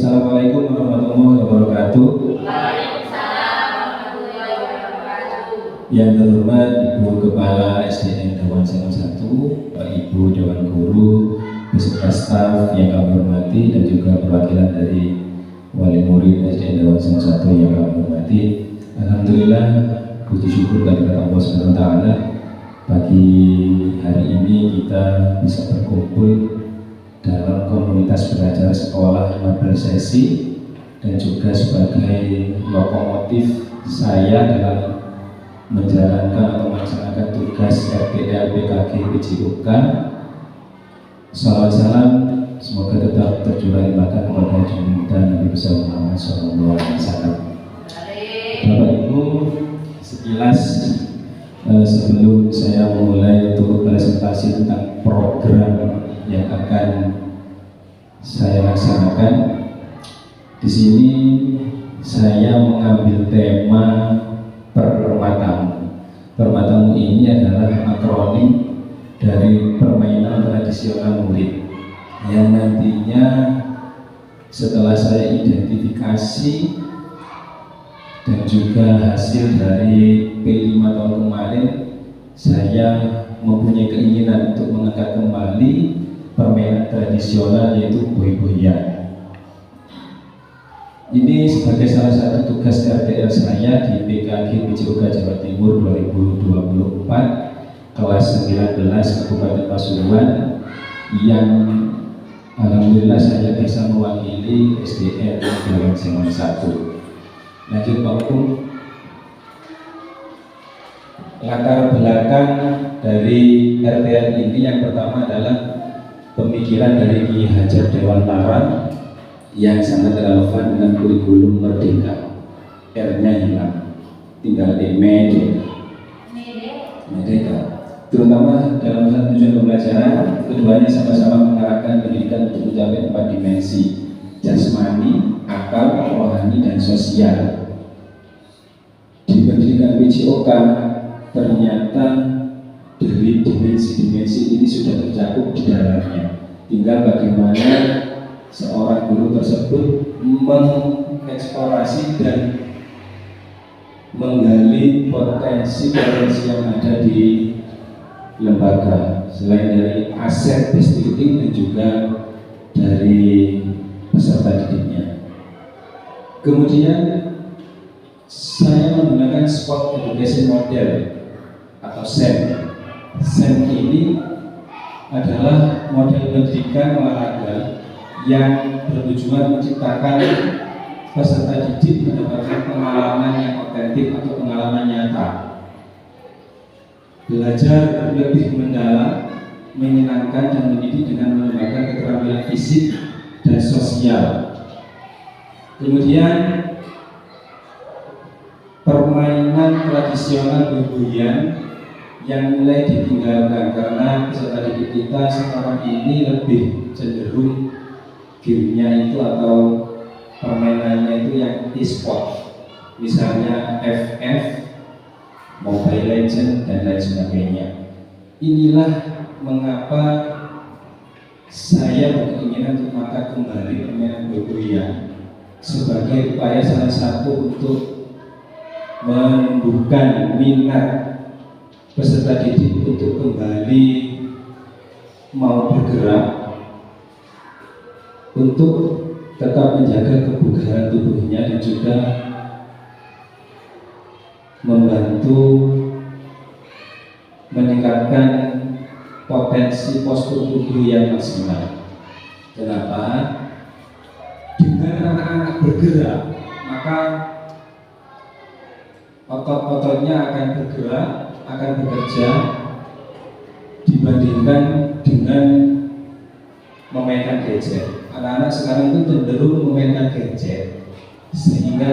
Assalamualaikum warahmatullahi wabarakatuh. Waalaikumsalam warahmatullahi wabarakatuh. Yang terhormat Ibu Kepala SDN Dewan Sengon 1, Pak Ibu Dewan Guru, beserta staf yang kami hormati, dan juga perwakilan dari wali murid SDN Dewan Sengon 1 yang kami hormati. Alhamdulillah, puji syukur kepada Allah Subhanahu wa Ta'ala, pagi hari ini kita bisa berkumpul dalam komunitas belajar sekolah madrasah dan juga sebagai lokomotif saya dalam menjalankan atau melaksanakan tugas RPL PKG PJOK. Salam salam semoga tetap tercurah limpahkan kepada junjungan Nabi besar Muhammad SAW. Bapak Ibu, sekilas sebelum saya mulai untuk presentasi tentang program yang akan saya laksanakan, di sini saya mengambil tema permatamu. Permatamu ini adalah akronim dari permainan tradisional murid yang nantinya setelah saya identifikasi dan juga hasil dari P5 tahun kemarin, saya mempunyai keinginan untuk mengangkat kembali permainan tradisional yaitu boy-boyan. Ini sebagai salah satu tugas RTL saya di PKG PJOK Jawa Timur 2024 kelas 19 Kabupaten Pasuruan, yang alhamdulillah saya bisa mewakili SDN Dewan Sengon 1. Lanjut Pak Hukum. Latar belakang dari RTL ini yang pertama adalah pemikiran dari Ki Hajar Dewantara yang sangat relevan dengan kurikulum Merdeka. R-nya hilang, tinggal Merdeka. Terutama dalam hal tujuan pembelajaran, keduanya sama-sama mengarahkan pendidikan untuk mencapai 4 dimensi: jasmani, akal, rohani, dan sosial. Di pendidikan PJOK ternyata dari dimensi-dimensi ini sudah tercakup di dalamnya. Tinggal bagaimana seorang guru tersebut mengeksplorasi dan menggali potensi-potensi yang ada di lembaga, selain dari aset districting dan juga dari peserta didiknya. Kemudian saya menggunakan Sport Education Model atau SEM. SEM ini adalah model pendidikan olahraga yang bertujuan menciptakan peserta didik mendapatkan pengalaman yang otentik atau pengalaman nyata, belajar lebih mendalam, menyenangkan, dan mendidik dengan mengembangkan keterampilan fisik dan sosial. Kemudian permainan tradisional boy-boyan yang mulai ditinggalkan karena peserta didik kita sekarang ini lebih cenderung gamenya itu atau permainannya itu yang e-sport, misalnya FF, Mobile Legends, dan lain sebagainya. Inilah mengapa saya berkeinginan untuk mengangkat kembali permainan boy-boyan sebagai upaya salah satu untuk menumbuhkan minat peserta didik untuk kembali mau bergerak, untuk tetap menjaga kebugaran tubuhnya dan juga membantu meningkatkan potensi postur tubuh yang maksimal. Kenapa? Dengan anak-anak bergerak, maka otot-ototnya akan bergerak, akan bekerja, dibandingkan dengan memainkan gadget. Anak-anak sekarang itu cenderung memainkan gadget, sehingga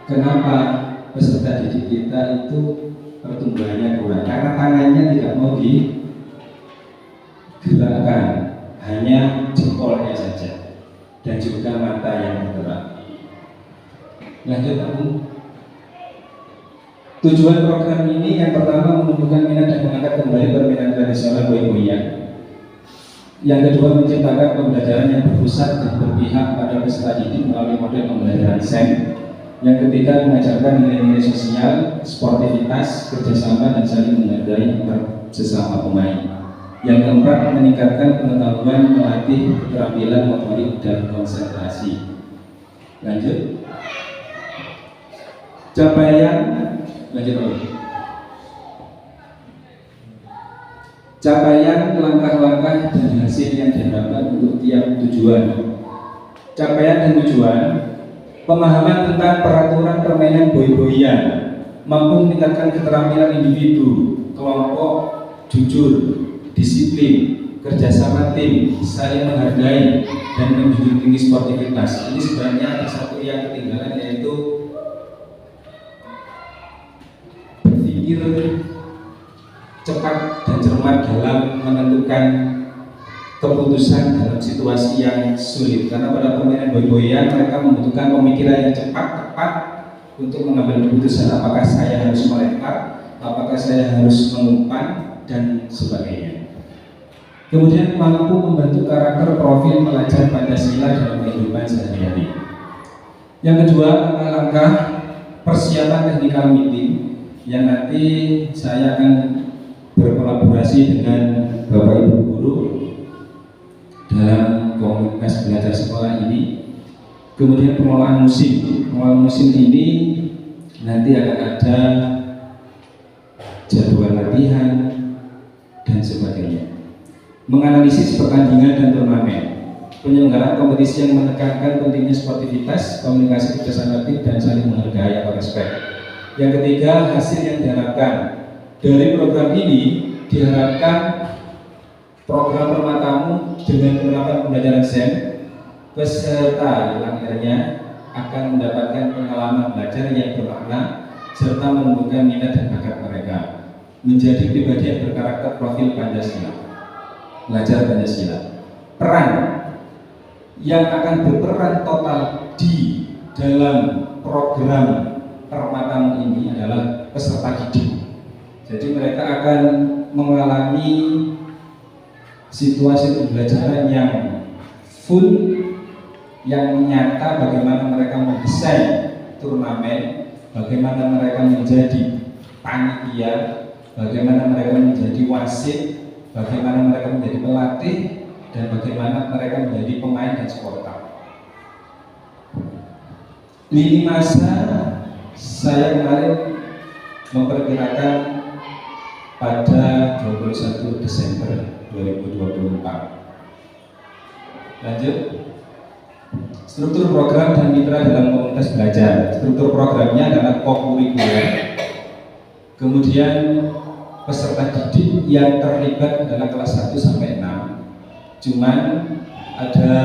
kenapa peserta didik kita itu pertumbuhannya kurang, karena tangannya tidak mau digerakkan, hanya jempolnya saja dan juga mata yang bergerak. Lanjut Aku. Tujuan program ini yang pertama menumbuhkan minat dan mengangkat kembali permainan tradisional boy-boyan. Yang kedua, menciptakan pembelajaran yang berpusat dan berpihak pada peserta didik melalui model pembelajaran SEM. Yang ketiga, mengajarkan nilai-nilai sosial, sportivitas, kerjasama, dan saling menghargai sesama pemain. Yang keempat, meningkatkan pengetahuan, melatih keterampilan motorik dan konsentrasi. Lanjut. Capaian, lanjut dulu. Capaian, langkah-langkah, dan hasil yang diharapkan untuk tiap tujuan. Capaian dan tujuan: pemahaman tentang peraturan permainan boy-boyan, mampu meningkatkan keterampilan individu, kelompok, jujur, disiplin, kerjasama tim, saling menghargai, dan menjunjung tinggi sportivitas. Ini sebenarnya ada satu yang ketinggalan, yaitu berpikir cepat dan cermat dalam menentukan keputusan dalam situasi yang sulit. Karena pada permainan boy-boyan mereka membutuhkan pemikiran yang cepat, tepat untuk mengambil keputusan, apakah saya harus melempar, apakah saya harus mengumpan, dan sebagainya. Kemudian mampu membentuk karakter profil pelajar Pancasila dalam kehidupan sehari-hari. Yang kedua, langkah persiapan technical meeting yang nanti saya akan berkolaborasi dengan Bapak Ibu guru dalam komunitas belajar sekolah ini. Kemudian pengelolaan musim ini nanti akan ada jadwal latihan dan sebagainya. Menganalisis pertandingan dan turnamen, penyelenggaraan kompetisi yang menekankan pentingnya sportivitas, komunikasi, kerjasama tim, dan saling menghargai atau respect. Yang ketiga, hasil yang diharapkan dari program ini. Diharapkan program Permatamu dengan penerapan pembelajaran SEM, peserta yang akhirnya akan mendapatkan pengalaman belajar yang bermakna serta menumbuhkan minat dan bakat mereka menjadi pribadi yang berkarakter profil Pancasila. Belajar Pancasila. Peran yang akan berperan total di dalam program Permatamu ini adalah peserta didik. Jadi mereka akan mengalami situasi pembelajaran yang full, yang nyata, bagaimana mereka mendesain turnamen, bagaimana mereka menjadi panitia, bagaimana mereka menjadi wasit, bagaimana mereka menjadi pelatih, dan bagaimana mereka menjadi pemain dan supporter. Lini masa saya kemarin memperkirakan pada 21 Desember 2024. Lanjut. Struktur program dan mitra dalam komunitas belajar. Struktur programnya adalah co-kurikuler. Kemudian peserta didik yang terlibat adalah kelas 1 sampai 6. Cuman ada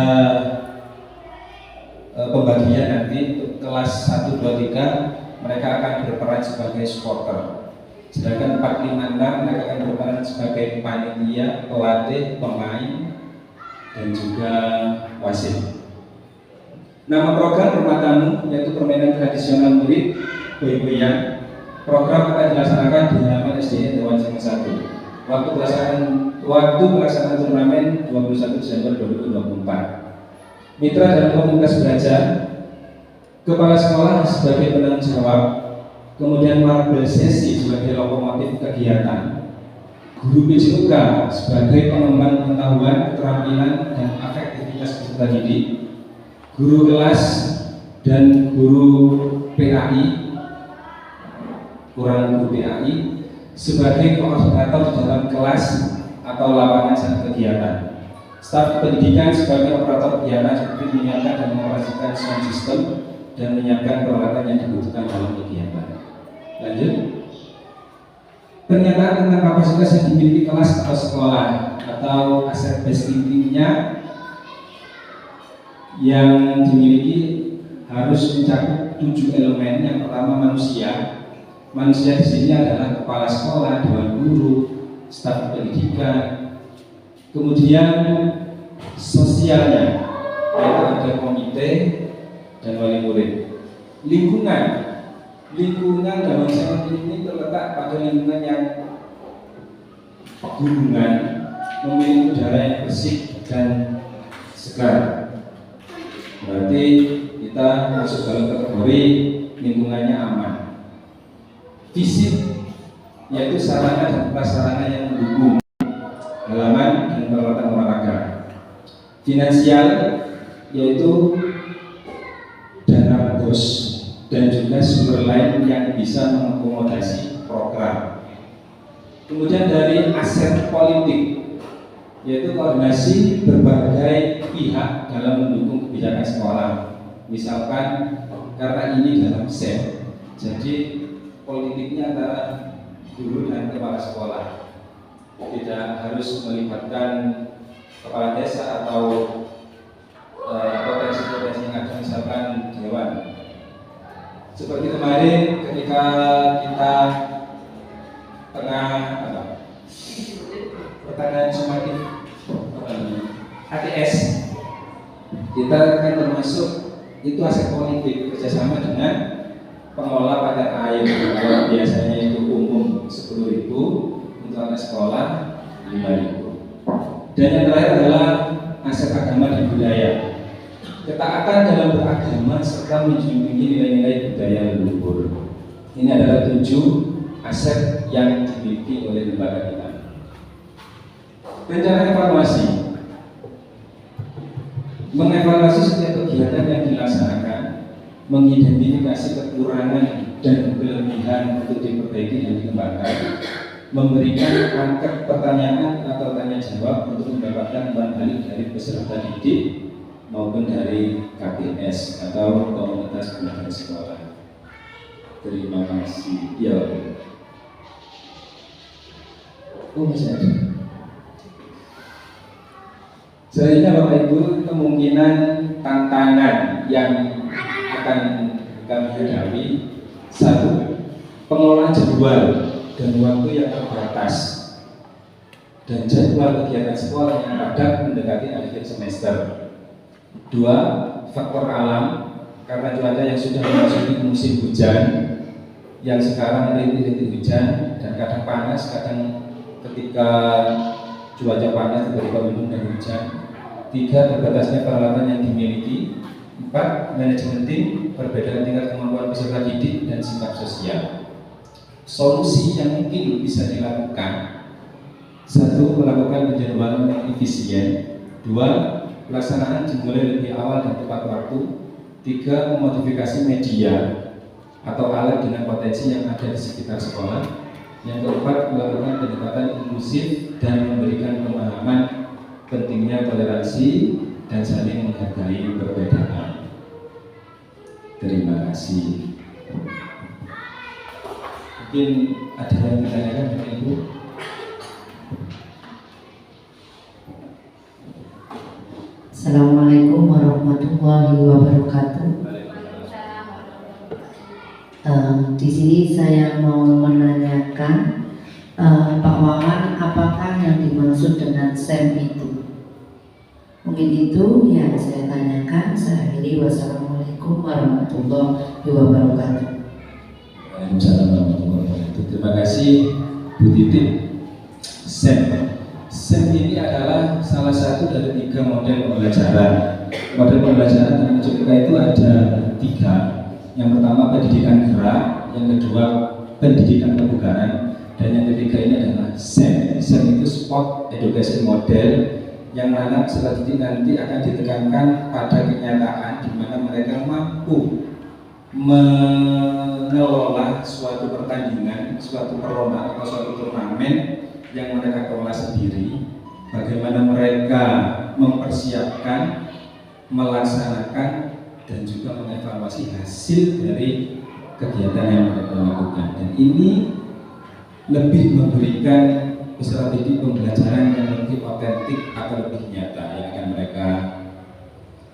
pembagian nanti untuk kelas 1, 2, 3 mereka akan berperan sebagai supporter. Sedangkan 4, 5, 6 mereka akan berperan sebagai panitia, pelatih, pemain, dan juga wasit. Nama program Permatamu yaitu permainan tradisional murid boy-boyan. Program akan dilaksanakan di halaman SDN Dewan Sema 1. Waktu pelaksanaan turnamen 21 Desember 2024. Mitra dalam komunitas belajar, kepala sekolah sebagai penanggung jawab, kemudian marble sesi sebagai lokomotif kegiatan, guru PJUK sebagai pengembang pengetahuan, keterampilan, dan afektivitas peserta didik, guru kelas dan guru PAI, kurang guru PAI, sebagai koordinator dalam kelas atau lapangan saat kegiatan. Staf pendidikan sebagai operator kegiatan seperti menyiapkan dan mengoperasikan sound system dan menyiapkan peralatan yang dibutuhkan dalam kegiatan. Lanjut. Pernyataan tentang kapasitas yang dimiliki kelas atau sekolah atau aset based thinking-nya yang dimiliki harus mencakup 7 elemen. Yang pertama manusia. Manusia di sini adalah kepala sekolah, dewan guru, staf pendidikan. Kemudian sosialnya, yaitu ada komite dan wali murid. Lingkungan dalam sekolah ini terletak pada lingkungan yang pegunungan, memiliki udara yang bersih dan segar. Berarti kita masuk dalam kategori lingkungannya aman. Fisik yaitu sarana dan prasarana yang mendukung halaman dan peralatan olahraga. Finansial yaitu dana bos dan juga sumber lain yang bisa mengakomodasi program. Kemudian dari aset politik yaitu koordinasi berbagai pihak dalam mendukung kebijakan sekolah. Misalkan karena ini dalam SEM, jadi politiknya antara guru dan kepala sekolah, tidak harus melibatkan kepala desa atau potensi-potensi yang ada, misalkan dewan. Seperti kemarin ketika kita pertengahan semakin ATS, kita kan termasuk itu aset politik kerjasama dengan pengelola padat air. Kalau biasanya itu umum 10.000, untuk anak sekolah 5.000. Dan yang terakhir adalah aset agama dan budaya. Ketaatan dalam beragama serta menjunjung nilai-nilai budaya leluhur. Ini adalah 7 aset yang dimiliki oleh lembaga kita. Rencana evaluasi, mengevaluasi setiap kegiatan yang dilaksanakan, mengidentifikasi kekurangan dan kelebihan untuk diperbaiki dan dikembangkan, memberikan angkat pertanyaan atau tanya jawab untuk mendapatkan umpan balik dari peserta didik maupun dari KPS atau komunitas belajar sekolah. Terima kasih. Ya. Oh, masih ada. Selanjutnya Bapak Ibu, kemungkinan tantangan yang akan kami hadapi. 1. Pengelolaan jadwal dan waktu yang terbatas, dan jadwal kegiatan sekolah yang padat mendekati akhir semester. 2. Faktor alam, karena cuaca yang sudah memasuki musim hujan, yang sekarang rintik-rintik hujan dan kadang panas, kadang ketika cuaca panas tiba-tiba mendung dan hujan. 3. Terbatasnya peralatan yang dimiliki. 4. Manajemen tim, perbedaan tingkat kemampuan peserta didik dan sikap sosial. Solusi yang mungkin bisa dilakukan: 1. Melakukan penjadwalan yang efisien. 2. Pelaksanaan dimulai lebih awal dan tepat waktu. 3. Memodifikasi media atau alat dengan potensi yang ada di sekitar sekolah. Yang keempat, melakukan pendekatan inklusif dan memberikan pemahaman pentingnya toleransi dan saling menghargai perbedaan. Terima kasih. Mungkin ada yang ditanyakan Bapak Ibu? Assalamualaikum warahmatullahi wabarakatuh. Di sini saya mau menanyakan Pak Wawan, apakah yang dimaksud dengan SEM itu? Mungkin itu yang saya tanyakan. Saya akhiri. Wassalamualaikum warahmatullahi wabarakatuh. Waalaikumsalam warahmatullahi wabarakatuh. Terima kasih Bu Titik. SEM ini adalah salah satu dari 3 model pembelajaran. Model pembelajaran yang kita itu ada 3. Yang pertama pendidikan gerak, yang kedua pendidikan kebugaran, dan yang ketiga ini adalah SEM. SEM itu Sport Education Model, yang mana peserta didik nanti akan ditekankan pada kenyataan di mana mereka mampu mengelola suatu pertandingan, suatu perlombaan atau suatu turnamen yang mereka kelola sendiri. Bagaimana mereka mempersiapkan, melaksanakan, dan juga mengevaluasi hasil dari kegiatan yang mereka lakukan. Dan ini lebih memberikan peserta didik pembelajaran yang lebih otentik atau lebih nyata yang akan mereka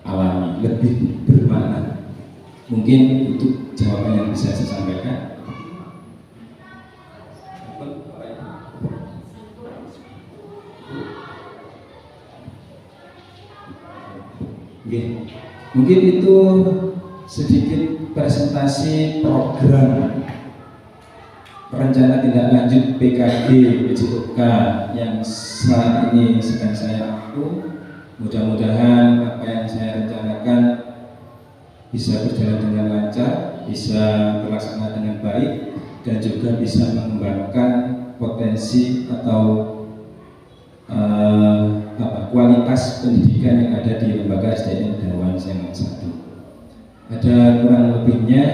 alami, lebih bermakna. Mungkin itu jawaban yang bisa saya sampaikan. Mungkin itu sedikit presentasi program rencana tindak lanjut PKG PJOK yang saat ini sedang saya ampu. Mudah-mudahan apa yang saya rencanakan bisa berjalan dengan lancar, bisa terlaksana dengan baik, dan juga bisa mengembangkan potensi atau kualitas pendidikan yang ada di lembaga SDN Dawan Sengon 1. Ada kurang lebihnya,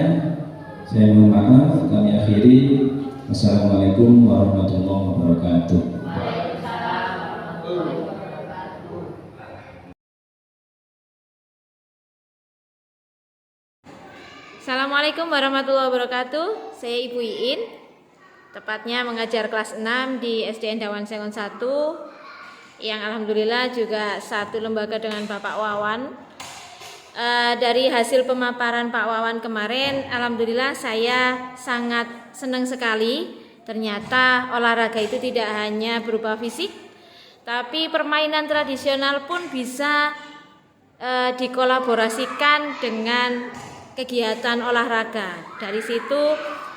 saya mohon maaf. Kami akhiri. Wassalamualaikum warahmatullahi wabarakatuh. Assalamualaikum warahmatullahi wabarakatuh. Saya Ibu Iin, tepatnya mengajar kelas 6 di SDN Dawan Sengon 1, yang alhamdulillah juga satu lembaga dengan Bapak Wawan. Dari hasil pemaparan Pak Wawan kemarin, alhamdulillah saya sangat senang sekali. Ternyata olahraga itu tidak hanya berupa fisik, tapi permainan tradisional pun bisa dikolaborasikan dengan kegiatan olahraga. Dari situ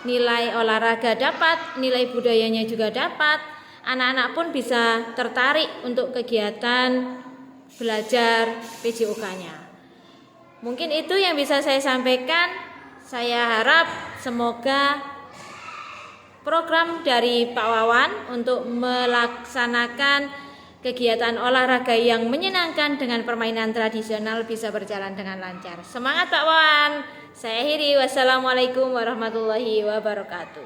nilai olahraga dapat, nilai budayanya juga dapat. Anak-anak pun bisa tertarik untuk kegiatan belajar PJOK-nya. Mungkin itu yang bisa saya sampaikan. Saya harap semoga program dari Pak Wawan untuk melaksanakan kegiatan olahraga yang menyenangkan dengan permainan tradisional bisa berjalan dengan lancar. Semangat Pak Wawan. Saya akhiri. Wassalamualaikum warahmatullahi wabarakatuh.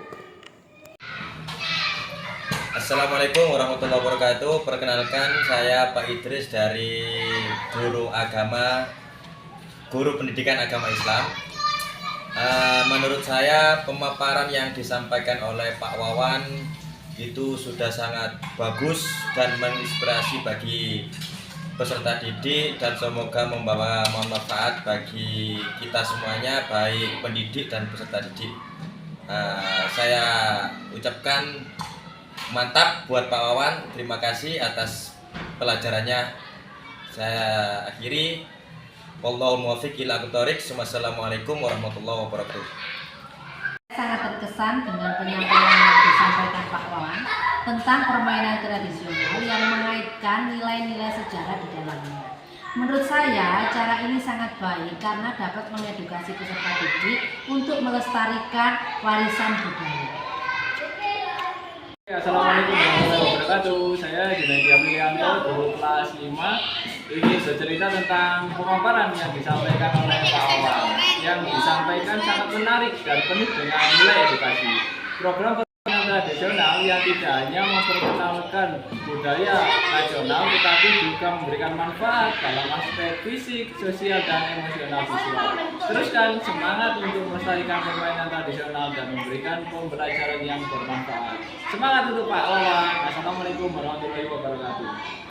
Assalamualaikum warahmatullahi wabarakatuh. Perkenalkan, saya Pak Idris dari Guru Pendidikan Agama Islam. Menurut saya pemaparan yang disampaikan oleh Pak Wawan itu sudah sangat bagus dan menginspirasi bagi peserta didik, dan semoga membawa manfaat bagi kita semuanya, baik pendidik dan peserta didik. Saya ucapkan mantap buat Pak Wawan. Terima kasih atas pelajarannya. Saya akhiri. Wallahul muwaffiq ila aqwamit thoriq. Wassalamualaikum warahmatullahi wabarakatuh. Sangat terkesan dengan penyampaian yang disampaikan Pak Wawan tentang permainan tradisional yang mengaitkan nilai-nilai sejarah di dalamnya. Menurut saya, cara ini sangat baik karena dapat mengedukasi peserta didik untuk melestarikan warisan budaya. Assalamualaikum warahmatullahi wabarakatuh. Saya Junaidi Amilianto, guru kelas 5. Ini bercerita tentang pemaparan yang disampaikan oleh Pak Wawan. Yang disampaikan sangat menarik dan penuh dengan nilai edukasi. Program permainan tradisional yang tidak hanya memperkenalkan budaya nasional, tetapi juga memberikan manfaat dalam aspek fisik, sosial, dan emosional visual. Teruskan semangat untuk melestarikan permainan tradisional dan memberikan pembelajaran yang bermanfaat. Semangat untuk Pak Wawan. Assalamualaikum warahmatullahi wabarakatuh.